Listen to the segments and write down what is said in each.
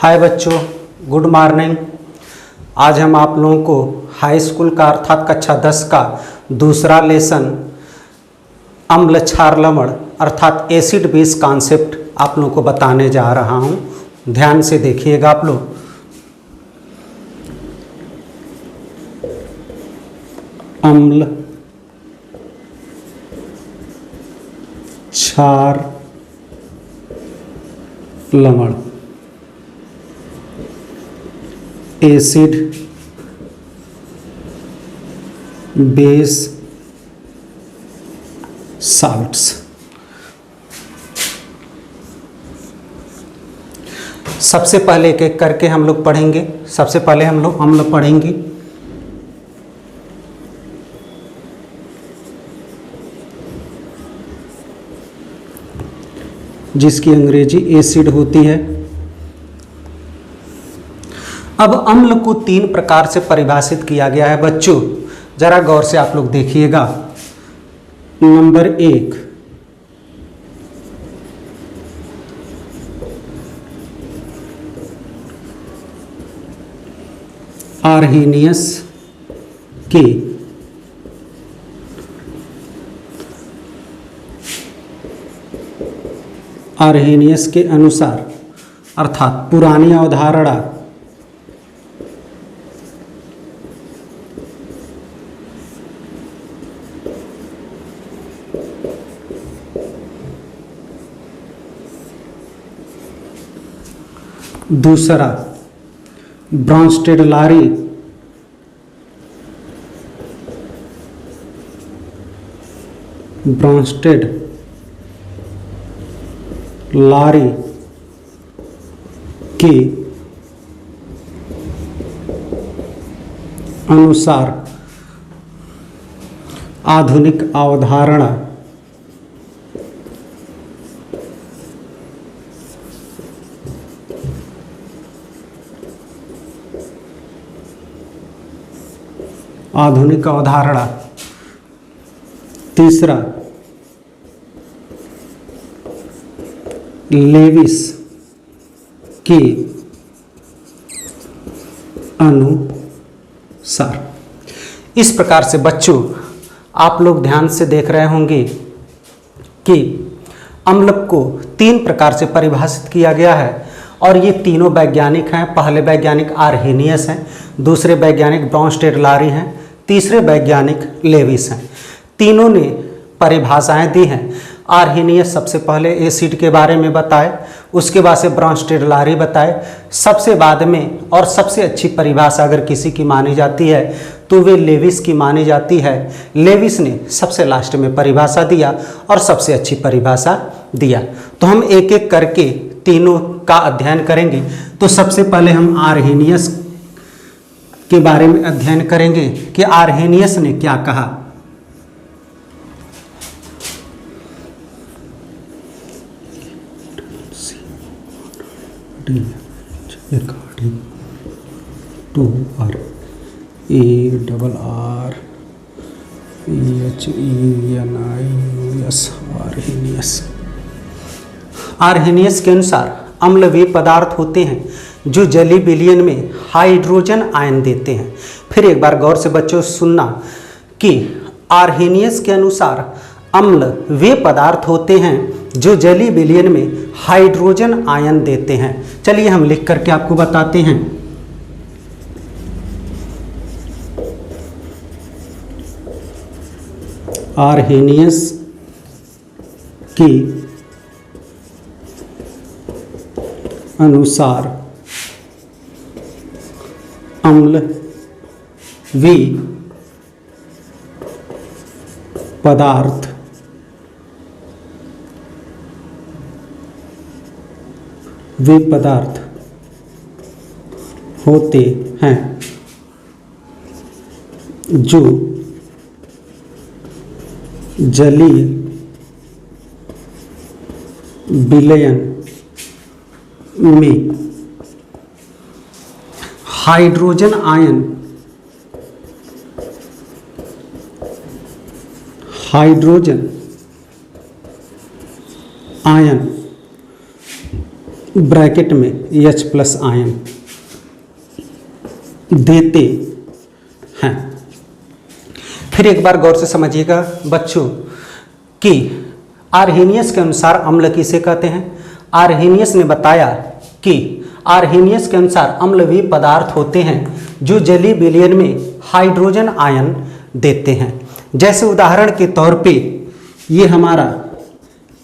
हाय बच्चों, good morning. आज हम आप लोगों को हाई स्कूल का अर्थात कक्षा 10 का दूसरा लेसन अम्ल क्षार लवण अर्थात एसिड बेस कॉन्सेप्ट आप लोगों को बताने जा रहा हूँ। ध्यान से देखिएगा आप लोग। अम्ल क्षार लवण एसिड बेस साल्ट्स। सबसे पहले एक एक करके हम लोग पढ़ेंगे। सबसे पहले हम लोग पढ़ेंगे जिसकी अंग्रेजी एसिड होती है। अब अम्ल को 3 प्रकार से परिभाषित किया गया है बच्चों, जरा गौर से आप लोग देखिएगा। नंबर 1, आर्हेनियस के अनुसार अर्थात पुरानी अवधारणा दूसरा ब्रॉन्स्टेड-लारी के अनुसार आधुनिक अवधारणा तीसरा लेविस के अनुसार। इस प्रकार से बच्चों आप लोग ध्यान से देख रहे होंगे कि अम्ल को 3 प्रकार से परिभाषित किया गया है और ये तीनों वैज्ञानिक हैं। पहले वैज्ञानिक आर्हेनियस हैं, दूसरे वैज्ञानिक ब्रॉन्स्टेड-लारी हैं, तीसरे वैज्ञानिक लेविस हैं। तीनों ने परिभाषाएं दी हैं। आर्हेनियस सबसे पहले एसिड के बारे में बताए, उसके बाद से ब्रॉन्स्टेड-लारी बताए, सबसे बाद में और सबसे अच्छी परिभाषा अगर किसी की मानी जाती है तो वे लेविस की मानी जाती है। लेविस ने सबसे लास्ट में परिभाषा दिया और सबसे अच्छी परिभाषा दिया। तो हम एक एक करके तीनों का अध्ययन करेंगे। तो सबसे पहले हम आर्हेनियस के बारे में अध्ययन करेंगे कि आर्हेनियस ने क्या कहा। आर्हेनियस के अनुसार अम्ल वे पदार्थ होते हैं जो जलीय विलयन में हाइड्रोजन आयन देते हैं। फिर एक बार गौर से बच्चों सुनना कि आर्हेनियस के अनुसार अम्ल वे पदार्थ होते हैं जो जलीय विलयन में हाइड्रोजन आयन देते हैं। चलिए हम लिख करके आपको बताते हैं। आर्हेनियस के अनुसार अम्ल वे पदार्थ होते हैं जो जलीय विलयन में हाइड्रोजन आयन ब्रैकेट में H प्लस आयन देते हैं। फिर एक बार गौर से समझिएगा बच्चों कि आर्हेनियस के अनुसार अम्ल किसे कहते हैं। आर्हेनियस ने बताया कि आर्हेनियस के अनुसार अम्ल वे पदार्थ होते हैं जो जलीय विलयन में हाइड्रोजन आयन देते हैं। जैसे उदाहरण के तौर पे ये हमारा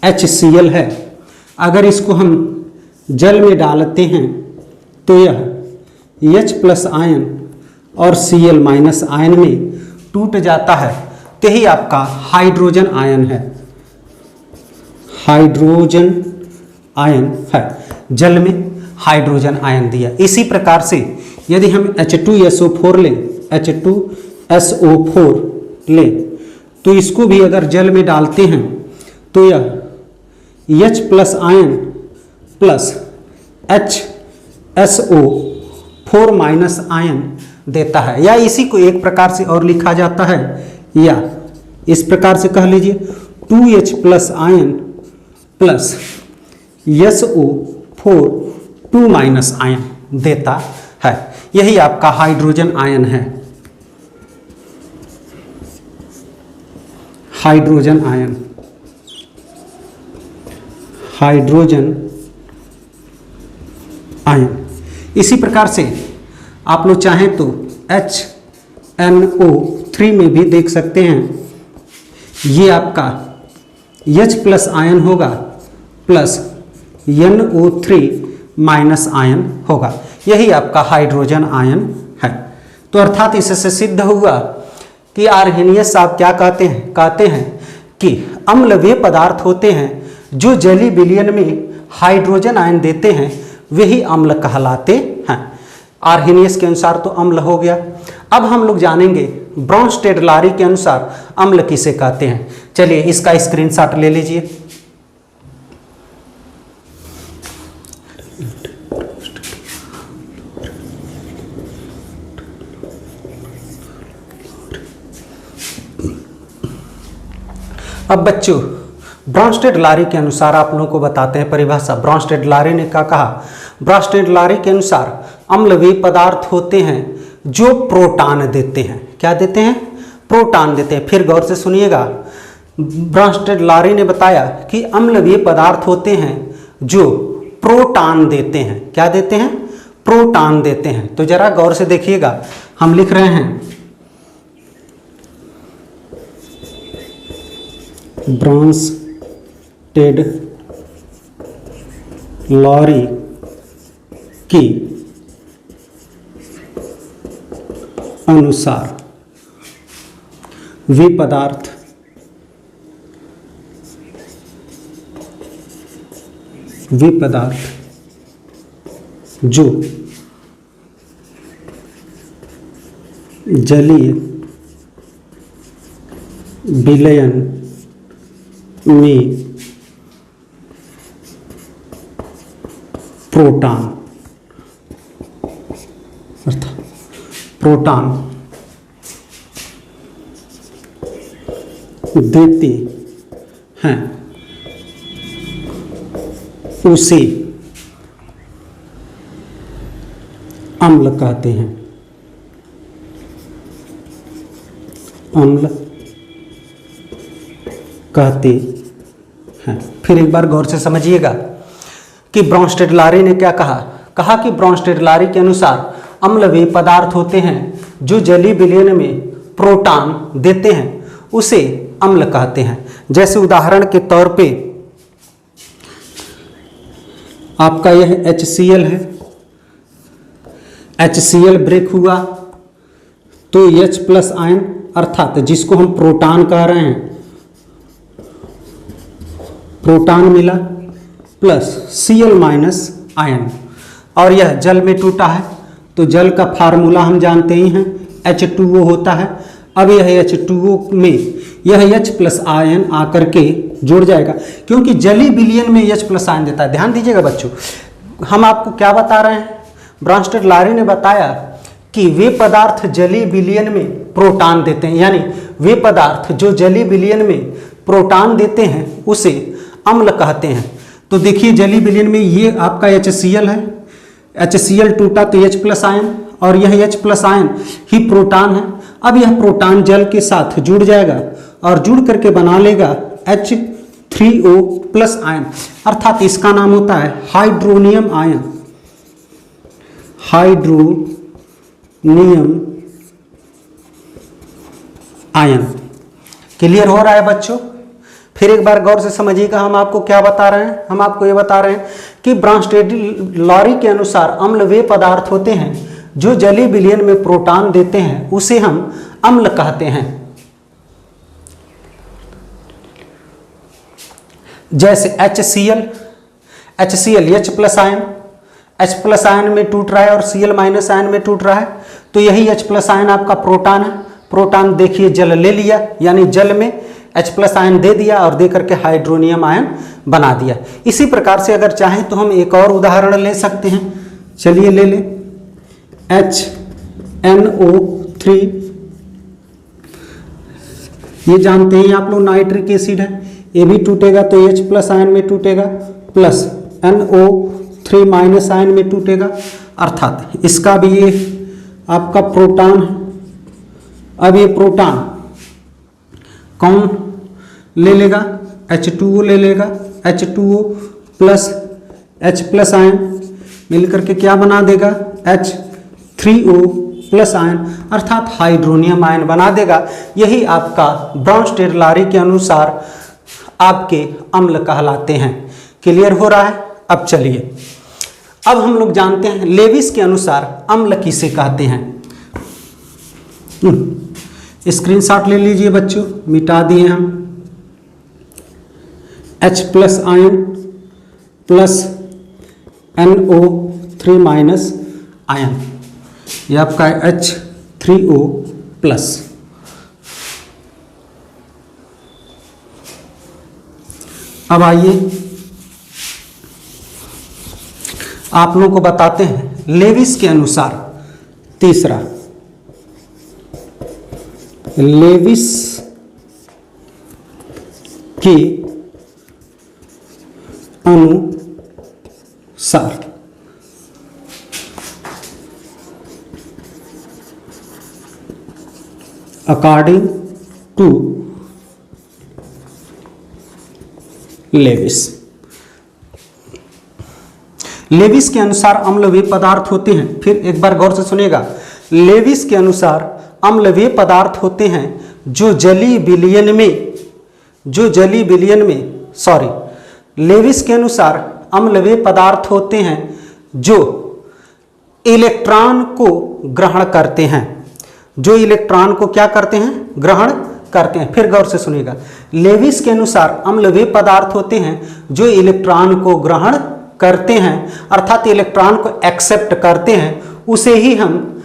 HCl है, अगर इसको हम जल में डालते हैं तो यह H प्लस आयन और Cl माइनस आयन में टूट जाता है, तो यही आपका हाइड्रोजन आयन है। हाइड्रोजन आयन है, जल में हाइड्रोजन आयन दिया। इसी प्रकार से यदि हम H2SO4 लें, H2SO4 लें तो इसको भी अगर जल में डालते हैं तो यह H plus ion plus HSO4 minus ion देता है। या इसी को एक प्रकार से और लिखा जाता है, या इस प्रकार से कह लीजिए 2H plus ion plus SO4 2 minus ion देता है। यही आपका हाइड्रोजन आयन है। Hydrogen ion, hydrogen ion. इसी प्रकार से आप लोग चाहें तो HNO3 में भी देख सकते हैं, ये आपका H प्लस आयन होगा प्लस NO3 माइनस आयन होगा। यही आपका हाइड्रोजन आयन है। तो अर्थात इससे सिद्ध हुआ कि आर्हेनियस साहब क्या कहते हैं कि अम्ल वे पदार्थ होते हैं जो जलीय विलयन में हाइड्रोजन आयन देते हैं, वही अम्ल कहलाते हैं। आर्हेनियस के अनुसार तो अम्ल हो गया। अब हम लोग जानेंगे ब्रॉन्स्टेड-लारी के अनुसार अम्ल किसे कहते हैं। चलिए इसका स्क्रीनशॉट ले लीजिए। अब बच्चों ब्रॉन्स्टेड-लारी के अनुसार आप लोगों को बताते हैं परिभाषा। ब्रॉन्स्टेड-लारी ने क्या कहा? ब्रॉन्स्टेड-लारी के अनुसार अम्ल वे पदार्थ होते हैं जो प्रोटॉन देते हैं। क्या देते हैं? प्रोटॉन देते हैं। फिर गौर से सुनिएगा, ब्रॉन्स्टेड-लारी ने बताया कि अम्ल वे पदार्थ होते हैं जो प्रोटॉन देते हैं। क्या देते हैं? प्रोटॉन देते हैं। तो जरा गौर से देखिएगा, हम लिख रहे हैं ब्रॉन्स्टेड-लारी की अनुसार वे पदार्थ जो जलीय विलयन में प्रोटॉन देते हैं, उसे अम्ल कहते हैं। अम्ल कहते हैं। फिर एक बार गौर से समझिएगा कि ब्रॉन्स्टेड-लारी ने क्या कहा? कहा कि ब्रॉन्स्टेड-लारी के अनुसार अम्ल वे पदार्थ होते हैं जो जलीय विलयन में प्रोटॉन देते हैं, उसे अम्ल कहते हैं। जैसे उदाहरण के तौर पे आपका यह HCl है, HCl ब्रेक हुआ तो H प्लस आयन अर्थात जिसको हम प्रोटॉन कह रहे हैं, प्रोटॉन मिला प्लस Cl माइनस आयन, और यह जल में टूटा है तो जल का फार्मूला हम जानते ही हैं, H2O होता है। अब यह H2O में यह H प्लस आयन आकर के जुड़ जाएगा, क्योंकि जलीय विलयन में H प्लस आयन देता है। ध्यान दीजिएगा बच्चों, हम आपको क्या बता रहे हैं? ब्रॉन्स्टेड-लारी ने बताया कि वे पदार्थ जलीय विलयन में प्रोटॉन देते हैं, यानी वे पदार्थ जो जलीय विलयन में प्रोटॉन देते हैं उसे अम्ल कहते हैं। तो देखिए जलीय विलयन में ये आपका HCl है, HCl टूटा तो H प्लस आयन, और यह H प्लस आयन ही प्रोटॉन है। अब यह प्रोटॉन जल के साथ जुड़ जाएगा और जुड़ करके बना लेगा H3O प्लस आयन, अर्थात इसका नाम होता है hydronium ion, hydronium ion. Clear हो रहा है बच्चों? फिर एक बार गौर से समझिएगा, हम आपको क्या बता रहे हैं, हम आपको ये बता रहे हैं कि ब्रांस्टेड-लॉरी के अनुसार अम्ल वे पदार्थ होते हैं जो जलीय विलयन में प्रोटॉन देते हैं, उसे हम अम्ल कहते हैं। जैसे HCl H plus ion, H plus ion में टूट रहा है और Cl माइनस आयन में टूट रहा है, तो यही H प्लस आयन आपका प्रोटॉन है। प्रोटॉन देखिए जल ले लिया, यानी जल में H प्लस आयन दे दिया और दे करके हाइड्रोनियम आयन बना दिया। इसी प्रकार से अगर चाहें तो हम एक और उदाहरण ले सकते हैं। चलिए ले लें HNO3, ये जानते हैं आप लोग नाइट्रिक एसिड है, ये भी टूटेगा तो H प्लस आयन में टूटेगा प्लस NO3 माइनस आयन में टूटेगा, अर्थात इसका भी ये आपका प्रोटॉन है। अब ये प्रोटॉन कौन ले लेगा? H2O ले लेगा, H2O plus H plus ion मिलकर के क्या बना देगा? H3O प्लस आयन, अर्थात हाइड्रोनियम आयन बना देगा। यही आपका ब्रांस्टेड-लॉरी के अनुसार आपके अम्ल कहलाते हैं। क्लियर हो रहा है? अब चलिए, अब हम लोग जानते हैं लेविस के अनुसार अम्ल किसे कहते हैं। स्क्रीनशॉट ले लीजिए बच्चों, मिटा दिए हम। H plus ion plus NO3 minus ion, यह आपका H3O प्लस। अब आइए आप लोगों को बताते हैं लेविस के अनुसार तीसरा, लेविस के अनुसार अकॉर्डिंग टू लेविस। लेविस के अनुसार अम्ल वे पदार्थ होते हैं, फिर एक बार गौर से सुनिएगा, लेविस के अनुसार अम्ल वे पदार्थ होते हैं जो जलीय विलयन में लेविस के अनुसार अम्ल वे पदार्थ होते हैं जो इलेक्ट्रॉन को ग्रहण करते हैं, जो इलेक्ट्रॉन को क्या करते हैं? ग्रहण करते हैं। फिर गौर से सुनिएगा, लेविस के अनुसार अम्ल वे पदार्थ होते हैं जो इलेक्ट्रॉन को ग्रहण करते हैं, अर्थात इलेक्ट्रॉन को एक्सेप्ट करते हैं, उसे ही हम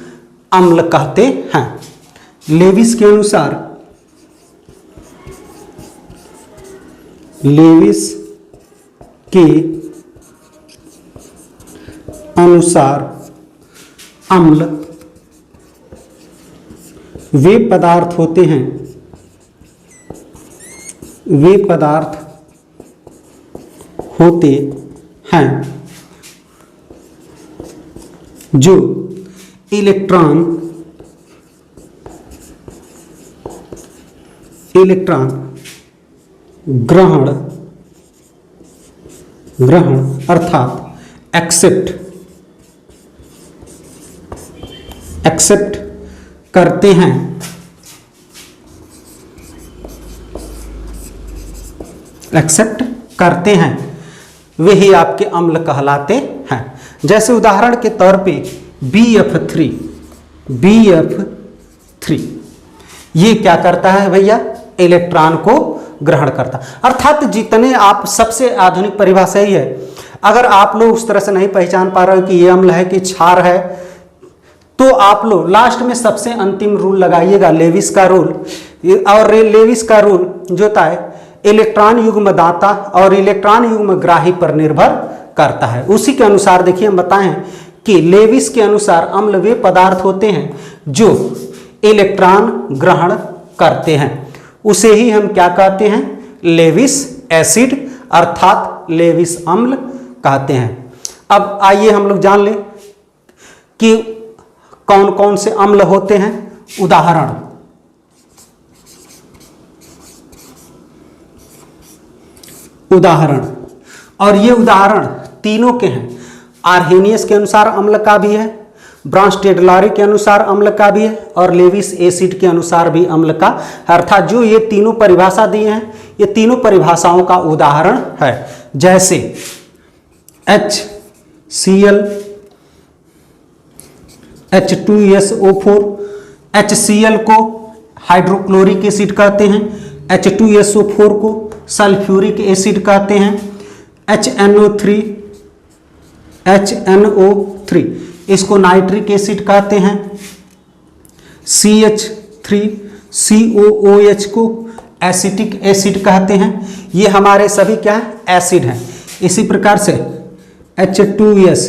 अम्ल कहते हैं। लेविस के अनुसार, लेविस के अनुसार अम्ल वे पदार्थ होते हैं, वे पदार्थ होते हैं जो इलेक्ट्रॉन ग्रहण अर्थात एक्सेप्ट करते हैं, वे ही आपके अम्ल कहलाते हैं। जैसे उदाहरण के तौर पे BF3, ये क्या करता है भैया? इलेक्ट्रॉन को ग्रहण करता, अर्थात जितने आप, सबसे आधुनिक परिभाषा ही है, अगर आप लोग उस तरह से नहीं पहचान पा रहे हो कि ये अम्ल है कि क्षार है, तो आप लोग लास्ट में सबसे अंतिम रूल लगाइएगा, लेविस का रूल। और लेविस का रूल जो होता है इलेक्ट्रॉन युग्म दाता और इलेक्ट्रॉन युग्म ग्राही पर निर्भर करता है। उसी के अनुसार देखिए हम बताएं कि लेविस के अनुसार अम्ल वे पदार्थ होते हैं जो इलेक्ट्रॉन ग्रहण करते हैं, उसे ही हम क्या कहते हैं? लेविस एसिड, अर्थात लेविस अम्ल कहते हैं। अब आइए हम लोग जान लें कि कौन कौन से अम्ल होते हैं। उदाहरण, और ये उदाहरण तीनों के हैं। आर्हेनियस के अनुसार अम्ल का भी है, ब्रांस्टेडलारी के अनुसार अम्ल का भी है, और लेविस एसिड के अनुसार भी अम्ल का है। अर्थात जो ये तीनों परिभाषा दिए हैं, ये तीनों परिभाषाओं का उदाहरण है। जैसे HCl, H2SO4, HCl को हाइड्रोक्लोरिक एसिड कहते हैं, H2SO4 को सल्फ्यूरिक एसिड कहते हैं, HNO3 इसको नाइट्रिक एसिड कहते हैं, CH3COOH को एसिटिक एसिड कहते हैं। ये हमारे सभी क्या है, एसिड हैं। इसी प्रकार से H2S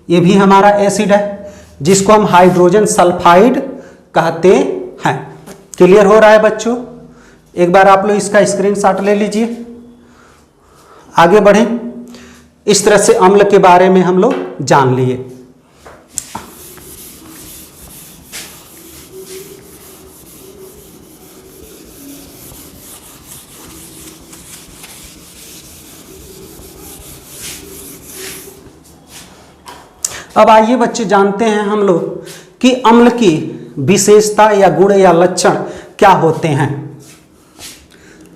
ये भी हमारा एसिड है, जिसको हम हाइड्रोजन सल्फाइड कहते हैं। क्लियर हो रहा है बच्चों? एक बार आप लोग इसका स्क्रीनशॉट ले लीजिए। आगे बढ़ें। इस तरह से अम्ल के बारे में हम लोग जान लिए। अब आइए बच्चे जानते हैं हम लोग कि अम्ल की विशेषता या गुण या लक्षण क्या होते हैं।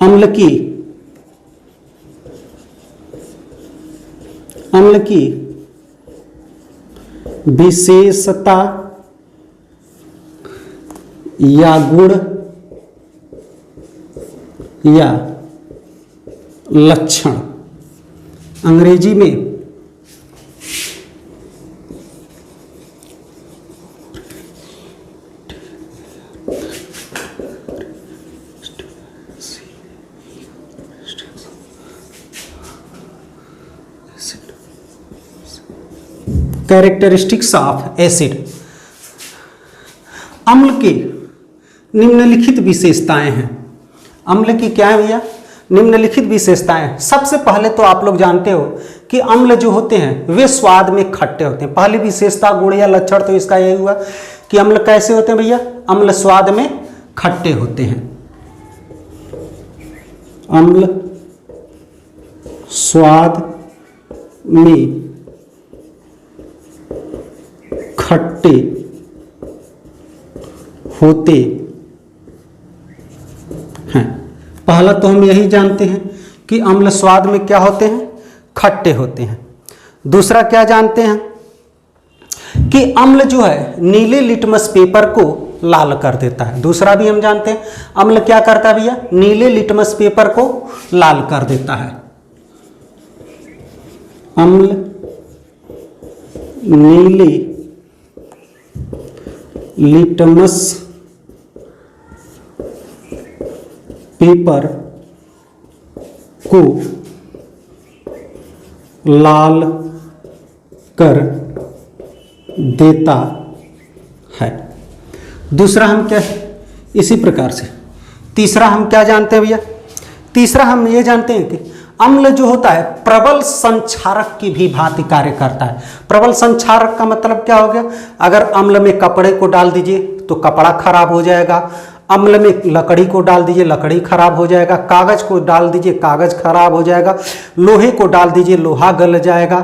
अम्ल की विशेषता या गुण या लक्षण अंग्रेजी में कैरेक्टरिस्टिक्स ऑफ एसिड। अम्ल की निम्नलिखित विशेषताएं हैं। अम्ल की क्या है भैया? निम्नलिखित विशेषताएं। सबसे पहले तो आप लोग जानते हो कि अम्ल जो होते हैं वे स्वाद में खट्टे होते हैं। पहली विशेषता गुण या लक्षण तो इसका यही हुआ कि अम्ल कैसे होते हैं भैया? अम्ल स्वाद में खट्टे होते हैं। अम्ल स्वाद में खट्टे होते हैं। पहला तो हम यही जानते हैं कि अम्ल स्वाद में क्या होते हैं? खट्टे होते हैं। दूसरा क्या जानते हैं कि अम्ल जो है नीले लिटमस पेपर को लाल कर देता है। दूसरा भी हम जानते हैं अम्ल क्या करता है भैया? नीले लिटमस पेपर को लाल कर देता है। अम्ल नीले लिटमस पेपर को लाल कर देता है। दूसरा हम क्या है? इसी प्रकार से तीसरा हम क्या जानते हैं भैया? तीसरा हम ये जानते हैं कि अम्ल जो होता है प्रबल संक्षारक की भी भांति कार्य करता है। प्रबल संक्षारक का मतलब क्या हो गया? अगर अम्ल में कपड़े को डाल दीजिए तो कपड़ा खराब हो जाएगा, अम्ल में लकड़ी को डाल दीजिए लकड़ी खराब हो जाएगा, कागज को डाल दीजिए कागज खराब हो जाएगा, लोहे को डाल दीजिए लोहा गल जाएगा।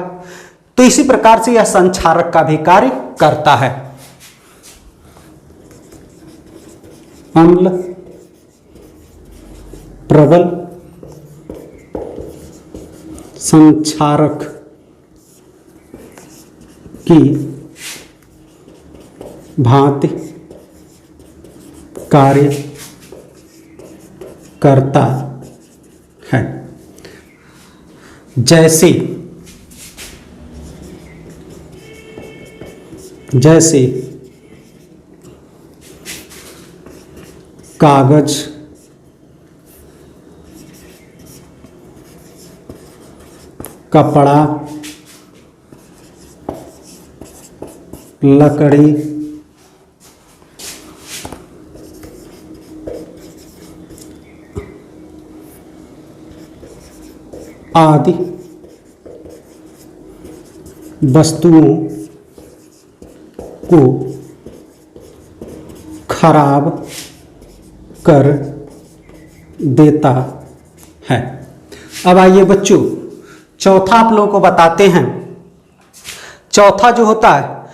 तो इसी प्रकार से यह संक्षारक का भी कार्य करता है। अम्ल प्रबल संक्षारक की भांति कार्य करता है। जैसे कागज कपड़ा लकड़ी आदि वस्तुओं को खराब कर देता है। अब आइए बच्चों, चौथा आप लोगों को बताते हैं। चौथा जो होता है,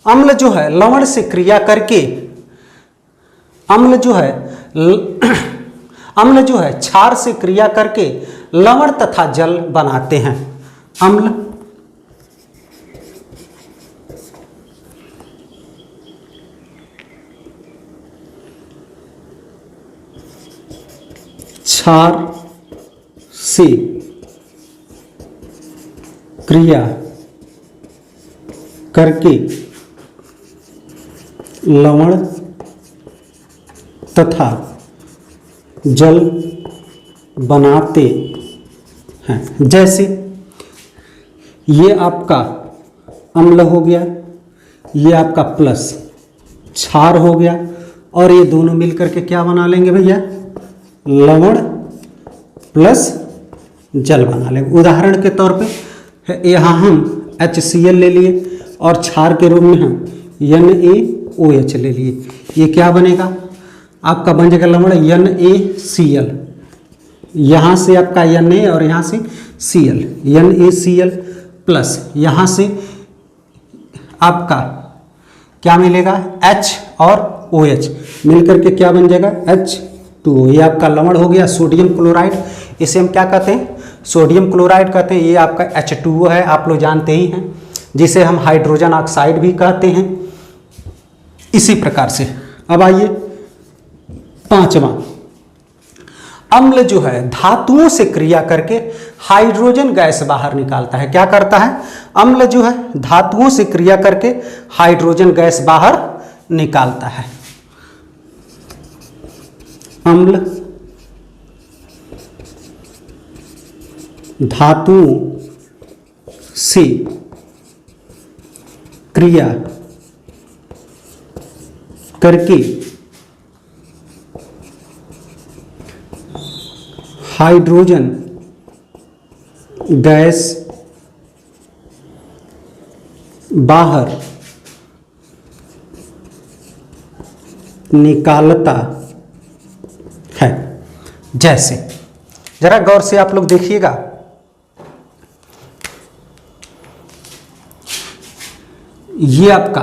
अम्ल जो है लवण से क्रिया करके, अम्ल जो है क्षार से क्रिया करके लवण तथा जल बनाते हैं। अम्ल क्षार से क्रिया करके लवण तथा जल बनाते हैं। जैसे ये आपका अम्ल हो गया, ये आपका प्लस क्षार हो गया, और ये दोनों मिलकर के क्या बना लेंगे भैया, लवण प्लस जल बना लेंगे। उदाहरण के तौर पे यहाँ हम HCl ले लिए और क्षार के रूप में हम NaOH ले लिए। ये क्या बनेगा, आपका बन जाएगा लवण NaCl। यहाँ से आपका Na और यहाँ से Cl, NaCl प्लस यहाँ से आपका क्या मिलेगा, H और OH मिलकर के क्या बन जाएगा, H2O। ये आपका लवण हो गया सोडियम क्लोराइड। इसे हम क्या कहते हैं, सोडियम क्लोराइड कहते हैं। ये आपका H2O है, आप लोग जानते ही हैं, जिसे हम हाइड्रोजन ऑक्साइड भी कहते हैं। इसी प्रकार से अब आइए पांचवा, अम्ल जो है धातुओं से क्रिया करके हाइड्रोजन गैस बाहर निकालता है। क्या करता है, अम्ल जो है धातुओं से क्रिया करके हाइड्रोजन गैस बाहर निकालता है। अम्ल धातुओं से क्रिया करके हाइड्रोजन गैस बाहर निकालता है। जैसे जरा गौर से आप लोग देखिएगा, ये आपका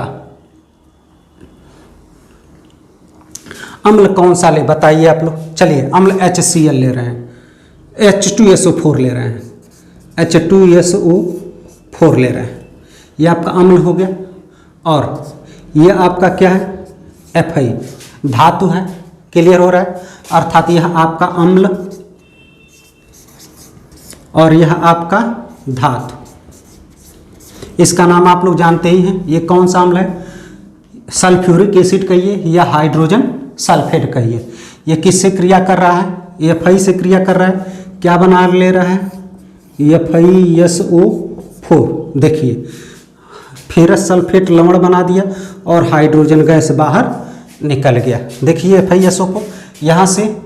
अम्ल कौन सा ले बताइए आप लोग। चलिए अम्ल HCl ले रहे हैं, H2SO4 ले रहे हैं, H2SO4 ले रहे हैं। ये आपका अम्ल हो गया। और ये आपका क्या है, Fi धातु है। क्लियर हो रहा है, अर्थात यह आपका अम्ल और यह आपका धातु। इसका नाम आप लोग जानते ही हैं। ये कौन सा अम्ल है, सल्फ्यूरिक एसिड कहिए या हाइड्रोजन सल्फेट कहिए। ये किससे क्रिया कर रहा है, Fi से क्रिया कर रहा है। क्या बना ले रहा है, FiSO4। देखिए फेरस सल्फेट लवण बना दिया और हाइड्रोजन गैस बाहर निकल गया। देखिए FiSO4, यहाँ से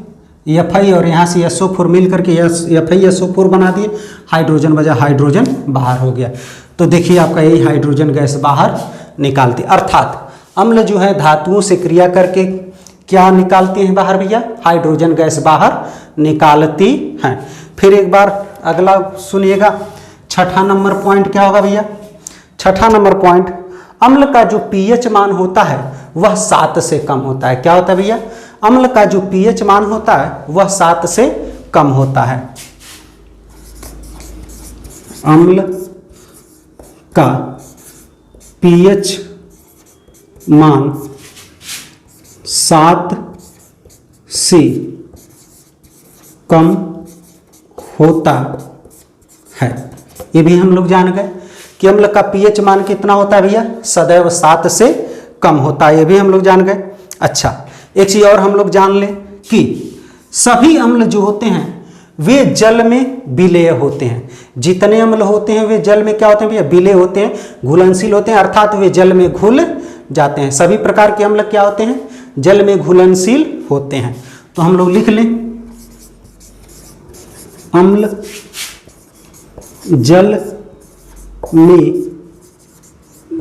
Fi और यहाँ से SO4 मिल करके FiSO4 बना दिए, हाइड्रोजन बजा हाइड्रोजन बाहर हो गया। तो देखिए आपका यही हाइड्रोजन गैस बाहर निकालती। अर्थात अम्ल जो है धातुओं से क्रिया करके क्या निकालते हैं बाहर भैया, हाइड्रोजन गैस बाहर निकालती हैं। फिर एक बार अगला सुनिएगा, छठा नंबर पॉइंट क्या होगा भैया। छठा नंबर पॉइंट, अम्ल का जो pH मान होता है वह 7 से कम होता है। क्या होता है भैया, अम्ल का जो pH मान होता है वह 7 से कम होता है। अम्ल का pH मान 7 से कम होता है। ये भी हम लोग जान गए कि अम्ल का pH मान कितना होता है भैया, सदैव 7 से कम होता है। ये भी हम लोग जान गए। अच्छा, एक चीज और हम लोग जान लें कि सभी अम्ल जो होते हैं वे जल में विलेय होते हैं। जितने अम्ल होते हैं वे जल में क्या होते हैं भैया, विलेय होते हैं, घुलनशील होते हैं, अर्थात वे जल में घुल जाते हैं। सभी प्रकार के अम्ल क्या होते हैं, जल में घुलनशील होते हैं। तो हम लोग लिख लें, अम्ल जल में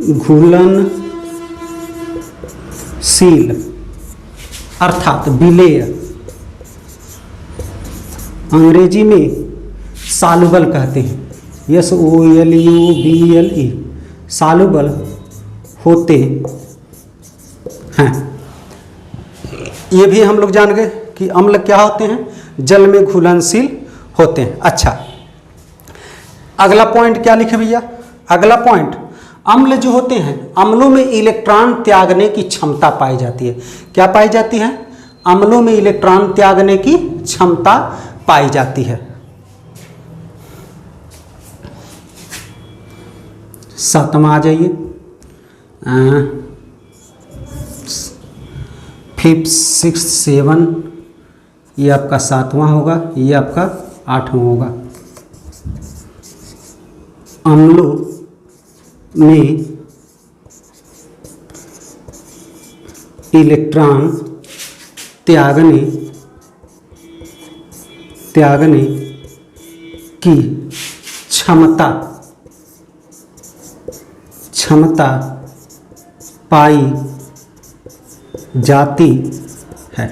घुलनशील अर्थात विलेय, अंग्रेजी में सालुबल कहते हैं, SOLUBLE, सालुबल होते हैं। ये भी हम लोग जान गए कि अम्ल क्या होते हैं, जल में घुलनशील होते हैं। अच्छा, अगला पॉइंट क्या लिखे भैया, अगला पॉइंट, अम्ल जो होते हैं, अम्लों में इलेक्ट्रॉन त्यागने की क्षमता पाई जाती है। क्या पाई जाती है, अम्लों में इलेक्ट्रॉन त्यागने की क्षमता पाई जाती है। 7वां आ जाइए, 5th 6th 7, ये आपका 7वां होगा, ये आपका 8वां होगा। अम्लों में इलेक्ट्रॉन त्यागने की क्षमता पाई जाती है।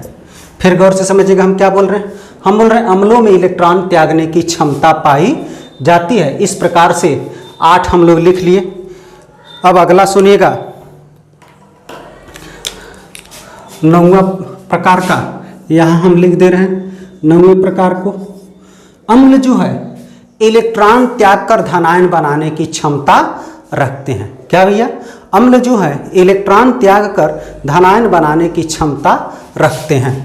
फिर गौर से समझिएगा हम क्या बोल रहे हैं, हम बोल रहे हैं अम्लों में इलेक्ट्रॉन त्यागने की क्षमता पाई जाती है। इस प्रकार से 8 हम लोग लिख लिए। अब अगला सुनिएगा, 9वां प्रकार का यहाँ हम लिख दे रहे हैं। 9वें प्रकार को, अम्ल जो है इलेक्ट्रॉन त्याग कर धनायन बनाने की क्षमता रखते हैं। क्या भैया, अम्ल जो है इलेक्ट्रॉन त्याग कर धनायन बनाने की क्षमता रखते हैं।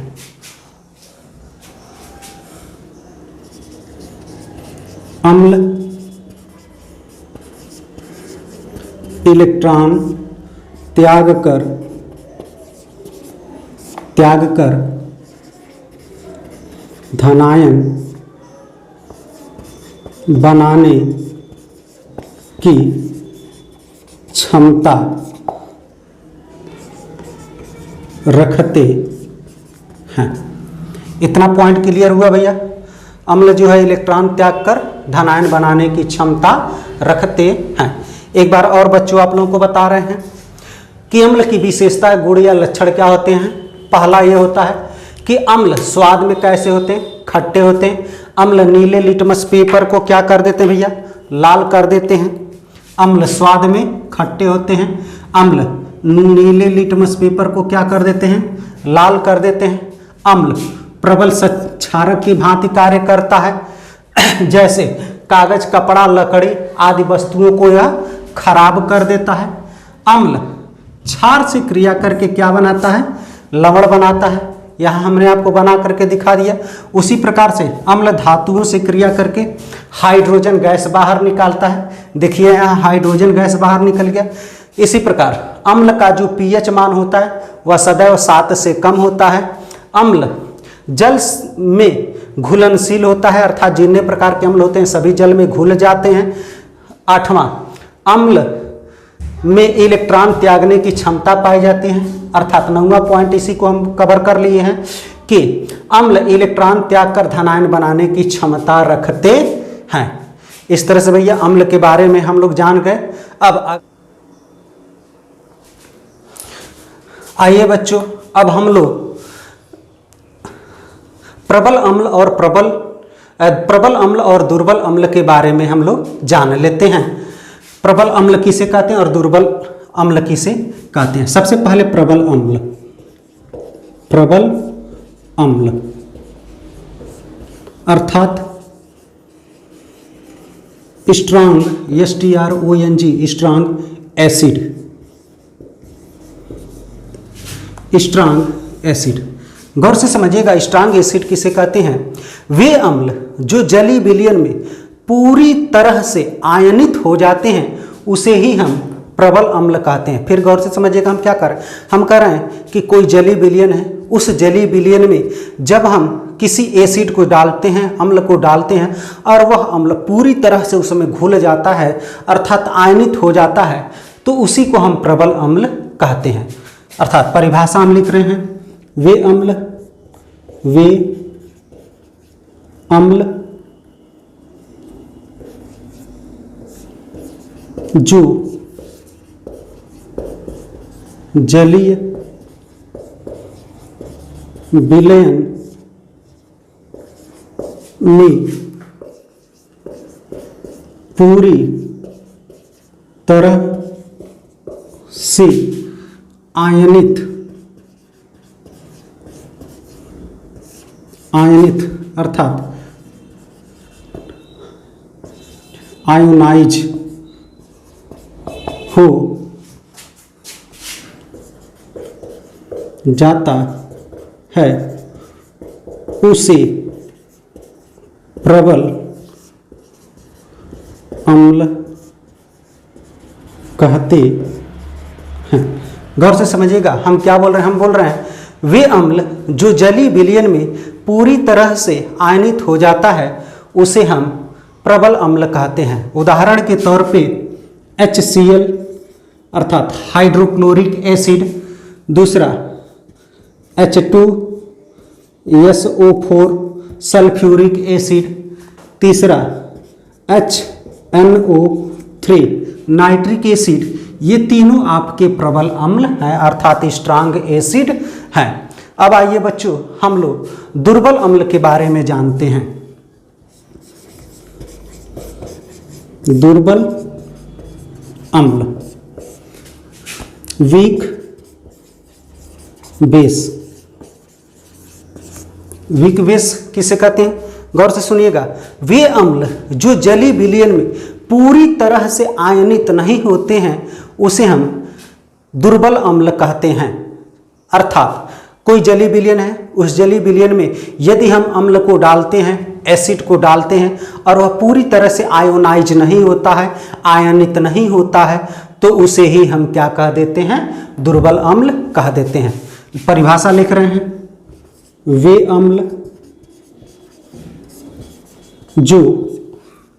अम्ल इलेक्ट्रॉन त्याग कर धनायन बनाने की क्षमता रखते हैं। इतना पॉइंट क्लियर हुआ भैया। अम्ल जो है इलेक्ट्रॉन त्याग कर धनायन बनाने की क्षमता रखते हैं। एक बार और बच्चों आप लोगों को बता रहे हैं कि अम्ल की विशेषता, गुण या लक्षण क्या होते हैं। पहला ये होता है कि अम्ल स्वाद में कैसे होते हैं, खट्टे होते हैं। अम्ल नीले लिटमस पेपर को क्या कर देते हैं भैया, लाल कर देते हैं। अम्ल स्वाद में खट्टे होते हैं। अम्ल नीले लिटमस पेपर को क्या कर देते हैं, लाल कर देते हैं। अम्ल प्रबल क्षारक की भांति कार्य करता है, जैसे कागज, कपड़ा, लकड़ी आदि वस्तुओं को यह खराब कर देता है। अम्ल क्षार से क्रिया करके क्या बनाता है, लवण बनाता है। यहाँ हमने आपको बना करके दिखा दिया। उसी प्रकार से अम्ल धातुओं से क्रिया करके हाइड्रोजन गैस बाहर निकालता है। देखिए यहाँ हाइड्रोजन गैस बाहर निकल गया। इसी प्रकार अम्ल का जो पीएच मान होता है वह सदैव 7 से कम होता है। अम्ल जल में घुलनशील होता है, अर्थात जितने प्रकार के अम्ल होते हैं सभी जल में घुल जाते हैं। 8वां, अम्ल में इलेक्ट्रॉन त्यागने की क्षमता पाई जाती है, अर्थात 9वां पॉइंट इसी को हम कवर कर लिए हैं कि अम्ल इलेक्ट्रॉन त्याग कर धनायन बनाने की क्षमता रखते हैं। इस तरह से भैया अम्ल के बारे में हम लोग जान गए। अब आइए बच्चों, अब हम लोग प्रबल अम्ल और दुर्बल अम्ल के बारे में हम लोग जान लेते हैं। प्रबल अम्ल किसे कहते हैं और दुर्बल अम्ल किसे कहते हैं। सबसे पहले प्रबल अम्ल अर्थात स्ट्रांग, STRONG, स्ट्रांग एसिड। गौर से समझिएगा, स्ट्रांग एसिड किसे कहते हैं, वे अम्ल जो जलीय विलयन में पूरी तरह से आयनित हो जाते हैं उसे ही हम प्रबल अम्ल कहते हैं। फिर गौर से समझिएगा, हम क्या कर रहे हैं, हम कह रहे हैं कि कोई जलीय विलयन है, उस जलीय विलयन में जब हम किसी एसिड को डालते हैं, अम्ल को डालते हैं और वह अम्ल पूरी तरह से उसमें घुल जाता है अर्थात आयनित हो जाता है, तो उसी को हम प्रबल अम्ल कहते हैं। अर्थात परिभाषा हम लिख रहे हैं, वे अम्ल जो जलीय विलयन में पूरी तरह से आयनित अर्थात आयोनाइज हो जाता है उसे प्रबल अम्ल कहते हैं। गौर से समझिएगा, हम क्या बोल रहे हैं? हम बोल रहे हैं वे अम्ल जो जलीय विलयन में पूरी तरह से आयनित हो जाता है उसे हम प्रबल अम्ल कहते हैं। उदाहरण के तौर पे HCl अर्थात हाइड्रोक्लोरिक एसिड, दूसरा H2SO4 सल्फ्यूरिक एसिड, तीसरा HNO3 नाइट्रिक एसिड, ये तीनों आपके प्रबल अम्ल हैं अर्थात स्ट्रांग एसिड हैं। अब आइए बच्चों हम लोग दुर्बल अम्ल के बारे में जानते हैं। दुर्बल अम्ल, वीक बेस। वीक बेस किसे कहते हैं? गौर से सुनिएगा, वे अम्ल जो जलीय विलयन में पूरी तरह से आयनित नहीं होते हैं उसे हम दुर्बल अम्ल कहते हैं। अर्थात कोई जलीय विलयन है, उस जलीय विलयन में यदि हम अम्ल को डालते हैं, एसिड को डालते हैं और वह पूरी तरह से आयोनाइज नहीं होता है, आयनित नहीं होता है, तो उसे ही हम क्या कह देते हैं? दुर्बल अम्ल कह देते हैं। परिभाषा लिख रहे हैं, वे अम्ल जो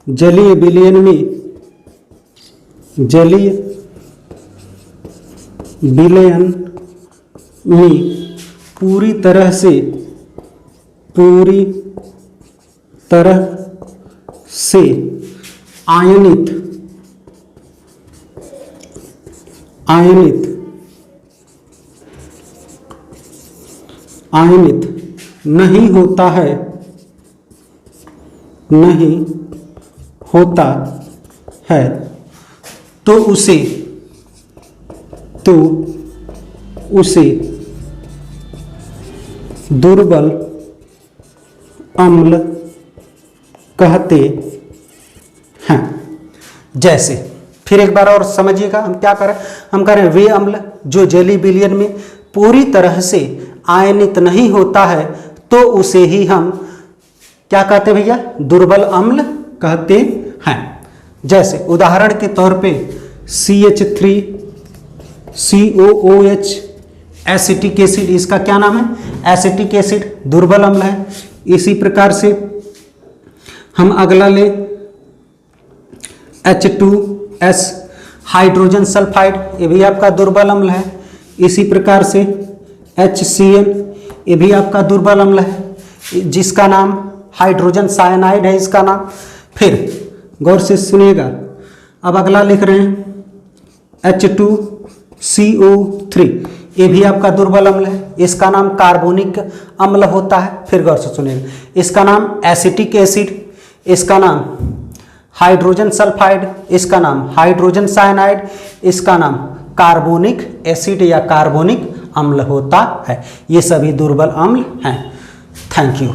जलीय विलयन में पूरी तरह से आयनित नहीं होता है तो उसे दुर्बल अम्ल कहते हैं। जैसे फिर एक बार और समझिएगा, हम क्या करें? हम करें वे अम्ल जो जलीय विलयन में पूरी तरह से आयनित नहीं होता है तो उसे ही हम क्या कहते हैं भैया? दुर्बल अम्ल कहते हैं। जैसे उदाहरण के तौर पे CH3COOH एसिटिक एसिड, इसका क्या नाम है? एसिटिक एसिड, दुर्बल अम्ल है। इसी प्रकार से हम अगला ले H2S हाइड्रोजन सल्फाइड, ये भी आपका दुर्बल अम्ल है। इसी प्रकार से HCl, ये भी आपका दुर्बल अम्ल है जिसका नाम हाइड्रोजन साइनाइड है इसका नाम। फिर गौर से सुनिएगा, अब अगला लिख रहे हैं H2CO3, ये भी आपका दुर्बल अम्ल है, इसका नाम कार्बोनिक अम्ल होता है। फिर गौर से सुनिएगा, इसका नाम एसिटिक एसिड, इसका नाम हाइड्रोजन सल्फाइड, इसका नाम हाइड्रोजन साइनाइड, इसका नाम कार्बोनिक एसिड या कार्बोनिक अम्ल होता है। ये सभी दुर्बल अम्ल हैं। Thank you.